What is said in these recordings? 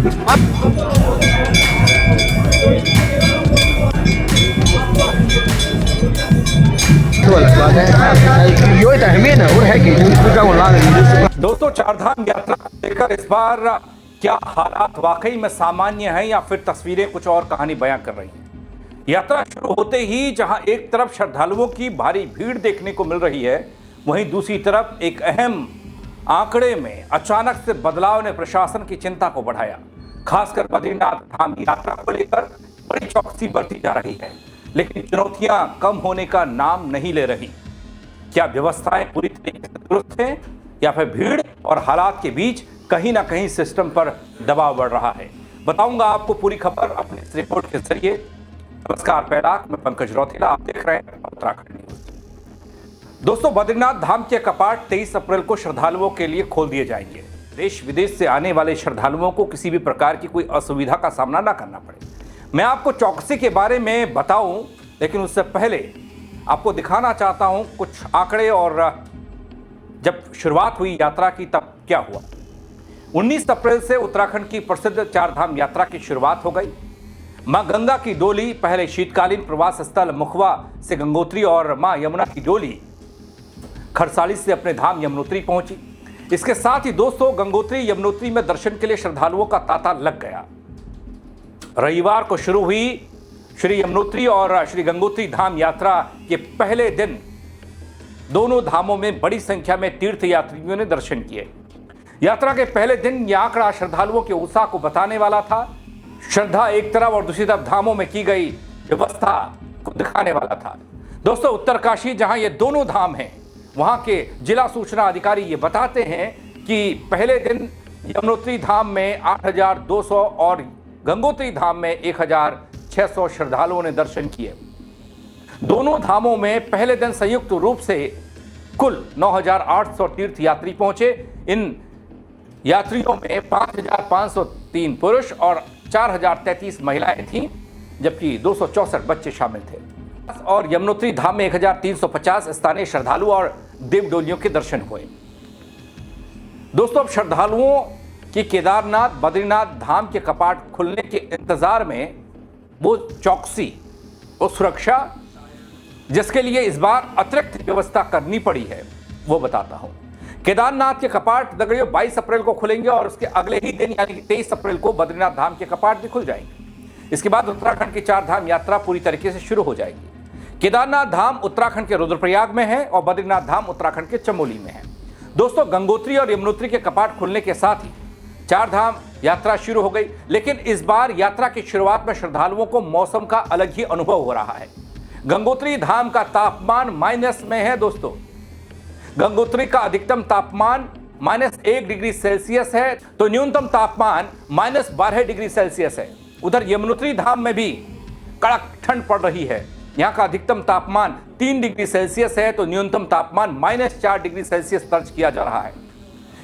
दोस्तों, चारधाम यात्रा को लेकर इस बार क्या हालात वाकई में सामान्य हैं या फिर तस्वीरें कुछ और कहानी बयां कर रही हैं। यात्रा शुरू होते ही जहां एक तरफ श्रद्धालुओं की भारी भीड़ देखने को मिल रही है, वहीं दूसरी तरफ एक अहम आंकड़े में अचानक से बदलाव ने प्रशासन की चिंता को बढ़ाया। खासकर बद्रीनाथ धाम यात्रा को लेकर बड़ी चौकसी बरती जा रही है, लेकिन चुनौतियां कम होने का नाम नहीं ले रही। क्या व्यवस्थाएं पूरी तरीके से दुरुस्त हैं या फिर भीड़ और हालात के बीच कहीं ना कहीं सिस्टम पर दबाव बढ़ रहा है? बताऊंगा आपको पूरी खबर अपने इस रिपोर्ट के जरिए। नमस्कार, पैराक मैं पंकज रौतेला, आप देख रहे हैं उत्तराखंड न्यूज। दोस्तों, बद्रीनाथ धाम के कपाट 23 अप्रैल को श्रद्धालुओं के लिए खोल दिए जाएंगे। देश विदेश से आने वाले श्रद्धालुओं को किसी भी प्रकार की कोई असुविधा का सामना ना करना पड़े। मैं आपको चौकसी के बारे में बताऊं, लेकिन उससे पहले आपको दिखाना चाहता हूं कुछ आंकड़े और जब शुरुआत हुई यात्रा की तब क्या हुआ। 19 अप्रैल से उत्तराखंड की प्रसिद्ध चारधाम यात्रा की शुरुआत हो गई। मां गंगा की डोली पहले शीतकालीन प्रवास स्थल मुखवा से गंगोत्री और मां यमुना की डोली खरसाली से अपने धाम यमुनोत्री पहुंची। इसके साथ ही दोस्तों, गंगोत्री यमुनोत्री में दर्शन के लिए श्रद्धालुओं का तांता लग गया। रविवार को शुरू हुई श्री यमुनोत्री और श्री गंगोत्री धाम यात्रा के पहले दिन दोनों धामों में बड़ी संख्या में तीर्थ यात्रियों ने दर्शन किए। यात्रा के पहले दिन यह आंकड़ा श्रद्धालुओं के उत्साह को बताने वाला था। श्रद्धा एक तरफ और दूसरी तरफ धामों में की गई व्यवस्था को दिखाने वाला था। दोस्तों, उत्तरकाशी जहां ये दोनों धाम हैं, वहां के जिला सूचना अधिकारी ये बताते हैं कि पहले दिन यमुनोत्री धाम में 8,200 और गंगोत्री धाम में 1,600 श्रद्धालुओं ने दर्शन किए। दोनों धामों में पहले दिन संयुक्त रूप से कुल 9,800 तीर्थ यात्री पहुंचे। इन यात्रियों में 5,503 पुरुष और 4,033 महिलाएं थीं, जबकि 264 बच्चे शामिल थे। और यमुनोत्री धाम में 1,350 स्थानीय श्रद्धालु और देव डोलियों के दर्शन हुए। दोस्तों, अब श्रद्धालुओं की केदारनाथ बद्रीनाथ धाम के कपाट खुलने के इंतजार में वो चौकसी और सुरक्षा जिसके लिए इस बार अतिरिक्त व्यवस्था करनी पड़ी है, वो बताता हूं। केदारनाथ के कपाट दगड़ियों 22 अप्रैल को खुलेंगे और उसके अगले ही दिन यानी कि 23 अप्रैल को बद्रीनाथ धाम के कपाट भी खुल जाएंगे। इसके बाद उत्तराखंड की चार धाम यात्रा पूरी तरीके से शुरू हो जाएगी। केदारनाथ धाम उत्तराखंड के रुद्रप्रयाग में है और बद्रीनाथ धाम उत्तराखंड के चमोली में है। दोस्तों, गंगोत्री और यमुनोत्री के कपाट खुलने के साथ ही चार धाम यात्रा शुरू हो गई, लेकिन इस बार यात्रा की शुरुआत में श्रद्धालुओं को मौसम का अलग ही अनुभव हो रहा है। गंगोत्री धाम का तापमान माइनस में है। दोस्तों, गंगोत्री का अधिकतम तापमान -1 डिग्री सेल्सियस है तो न्यूनतम तापमान -12 डिग्री सेल्सियस है। उधर यमुनोत्री धाम में भी कड़क ठंड पड़ रही है। यहाँ का अधिकतम तापमान 3 डिग्री सेल्सियस है तो न्यूनतम तापमान -4 डिग्री सेल्सियस दर्ज किया जा रहा है।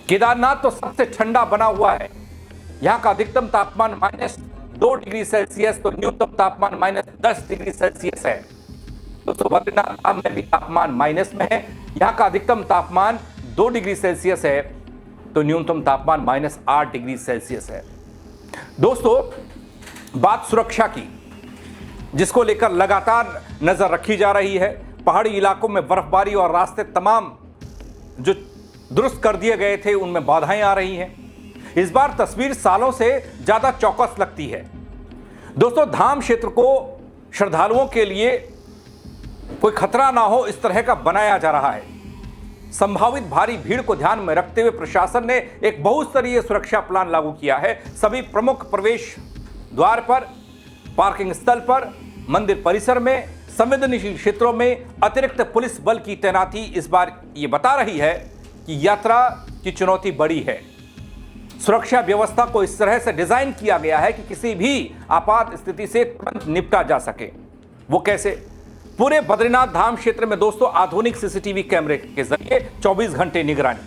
केदारनाथ तो सबसे ठंडा बना हुआ है। यहाँ का अधिकतम तापमान -2 डिग्री सेल्सियस तो न्यूनतम तापमान -10 डिग्री सेल्सियस है। दोस्तों, बद्रीनाथ धाम में भी तापमान माइनस में है। यहाँ का अधिकतम तापमान 2 डिग्री सेल्सियस है तो न्यूनतम तापमान -8 डिग्री सेल्सियस है। दोस्तों, बात सुरक्षा की, जिसको लेकर लगातार नजर रखी जा रही है। पहाड़ी इलाकों में बर्फबारी और रास्ते तमाम जो दुरुस्त कर दिए गए थे उनमें बाधाएं आ रही हैं। इस बार तस्वीर सालों से ज्यादा चौकस लगती है। दोस्तों, धाम क्षेत्र को श्रद्धालुओं के लिए कोई खतरा ना हो इस तरह का बनाया जा रहा है। संभावित भारी भीड़ को ध्यान में रखते हुए प्रशासन ने एक बहुस्तरीय सुरक्षा प्लान लागू किया है। सभी प्रमुख प्रवेश द्वार पर, पार्किंग स्थल पर, मंदिर परिसर में, संवेदनशील क्षेत्रों में अतिरिक्त पुलिस बल की तैनाती इस बार ये बता रही है कि यात्रा की चुनौती बड़ी है। सुरक्षा व्यवस्था को इस तरह से डिजाइन किया गया है कि किसी भी आपात स्थिति से तुरंत निपटा जा सके। वो कैसे? पूरे बद्रीनाथ धाम क्षेत्र में दोस्तों आधुनिक सीसीटीवी कैमरे के जरिए 24 घंटे निगरानी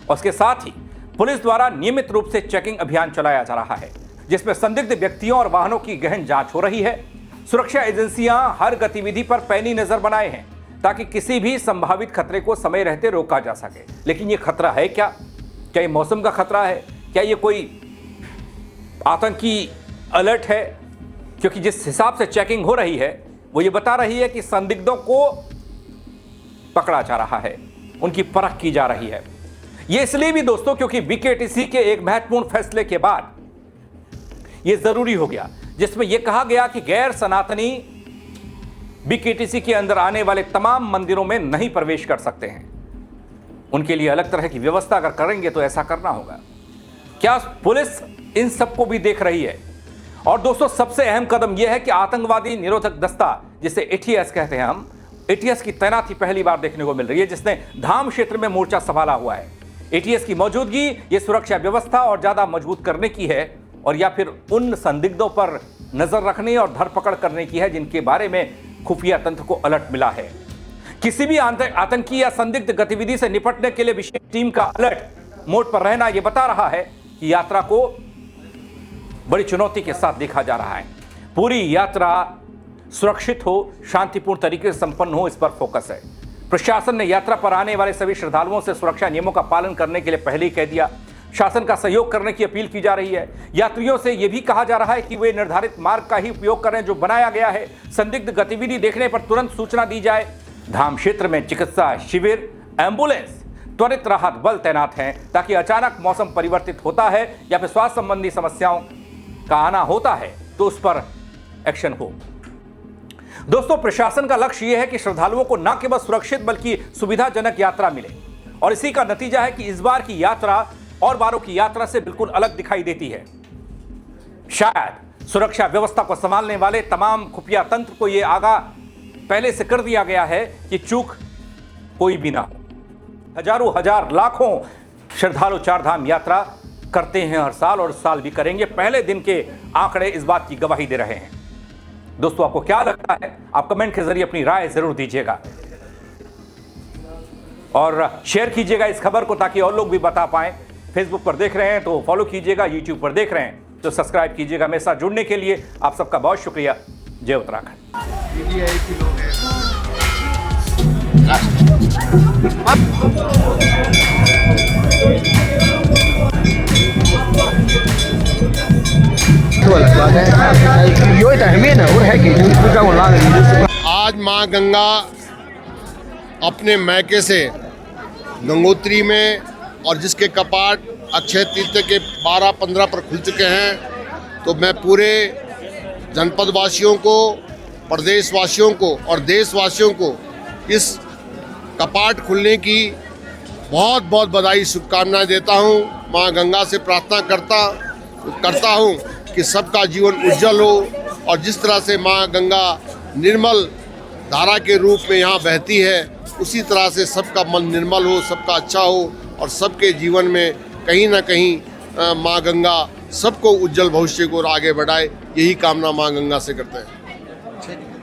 और उसके साथ ही पुलिस द्वारा नियमित रूप से चेकिंग अभियान चलाया जा रहा है, जिसमें संदिग्ध व्यक्तियों और वाहनों की गहन जांच हो रही है। सुरक्षा एजेंसियां हर गतिविधि पर पैनी नजर बनाए हैं ताकि किसी भी संभावित खतरे को समय रहते रोका जा सके। लेकिन ये खतरा है क्या? क्या ये मौसम का खतरा है? क्या ये कोई आतंकी अलर्ट है, क्योंकि जिस हिसाब से चेकिंग हो रही है वो ये बता रही है कि संदिग्धों को पकड़ा जा रहा है, उनकी परख की जा रही है। ये इसलिए भी दोस्तों क्योंकि बीकेटीसी के एक महत्वपूर्ण फैसले के बाद यह जरूरी हो गया, जिसमें यह कहा गया कि गैर सनातनी बीकेटीसी के अंदर आने वाले तमाम मंदिरों में नहीं प्रवेश कर सकते हैं। उनके लिए अलग तरह की व्यवस्था अगर करेंगे तो ऐसा करना होगा। क्या पुलिस इन सबको भी देख रही है? और दोस्तों सबसे अहम कदम यह है कि आतंकवादी निरोधक दस्ता, जिसे एटीएस कहते हैं हम, एटीएस की तैनाती पहली बार देखने को मिल रही है, जिसने धाम क्षेत्र में मोर्चा संभाला हुआ है। एटीएस की मौजूदगी ये सुरक्षा व्यवस्था और ज्यादा मजबूत करने की है, और या फिर उन संदिग्धों पर नजर रखने और धरपकड़ करने की है जिनके बारे में खुफिया तंत्र को अलर्ट मिला है। किसी भी आतंकी या संदिग्ध गतिविधि से निपटने के लिए विशेष टीम का अलर्ट मोड पर रहना यह बता रहा है कि यात्रा को बड़ी चुनौती के साथ देखा जा रहा है। पूरी यात्रा सुरक्षित हो, शांतिपूर्ण तरीके से संपन्न हो, इस पर फोकस है। प्रशासन ने यात्रा पर आने वाले सभी श्रद्धालुओं से सुरक्षा नियमों का पालन करने के लिए पहले ही कह दिया। शासन का सहयोग करने की अपील की जा रही है। यात्रियों से यह भी कहा जा रहा है कि वे निर्धारित मार्ग का ही उपयोग करें जो बनाया गया है। संदिग्ध गतिविधि देखने पर तुरंत सूचना दी जाए। धाम क्षेत्र में चिकित्सा शिविर, एम्बुलेंस, त्वरित राहत बल तैनात हैं, ताकि अचानक मौसम परिवर्तित होता है या फिर स्वास्थ्य संबंधी समस्याओं का आना होता है तो उस पर एक्शन हो। दोस्तों प्रशासन का लक्ष्य यह है कि श्रद्धालुओं को न केवल सुरक्षित बल्कि सुविधाजनक यात्रा मिले, और इसी का नतीजा है कि इस बार की यात्रा और बारों की यात्रा से बिल्कुल अलग दिखाई देती है। शायद सुरक्षा व्यवस्था को संभालने वाले तमाम खुफिया तंत्र को यह आगाह पहले से कर दिया गया है कि चूक कोई भी ना हो। हजारों हजार लाखों श्रद्धालु चारधाम यात्रा करते हैं हर साल, और इस साल भी करेंगे। पहले दिन के आंकड़े इस बात की गवाही दे रहे हैं। दोस्तों आपको क्या लगता है? आप कमेंट के जरिए अपनी राय जरूर दीजिएगा और शेयर कीजिएगा इस खबर को, ताकि और लोग भी बता पाएं। फेसबुक पर देख रहे हैं तो फॉलो कीजिएगा, यूट्यूब पर देख रहे हैं तो सब्सक्राइब कीजिएगा। मेरे साथ जुड़ने के लिए आप सबका बहुत शुक्रिया। जय उत्तराखंड। आज माँ गंगा अपने मैके से गंगोत्री में, और जिसके कपाट अक्षय तृतीया के 12-15 पर खुल चुके हैं, तो मैं पूरे जनपद वासियों को, प्रदेशवासियों को और देशवासियों को इस कपाट खुलने की बहुत बहुत बधाई, शुभकामनाएं देता हूं। माँ गंगा से प्रार्थना करता हूं कि सबका जीवन उज्जवल हो, और जिस तरह से माँ गंगा निर्मल धारा के रूप में यहाँ बहती है, उसी तरह से सबका मन निर्मल हो, सबका अच्छा हो, और सबके जीवन में कहीं ना कहीं माँ गंगा सबको उज्जवल भविष्य को आगे बढ़ाए। यही कामना माँ गंगा से करते हैं।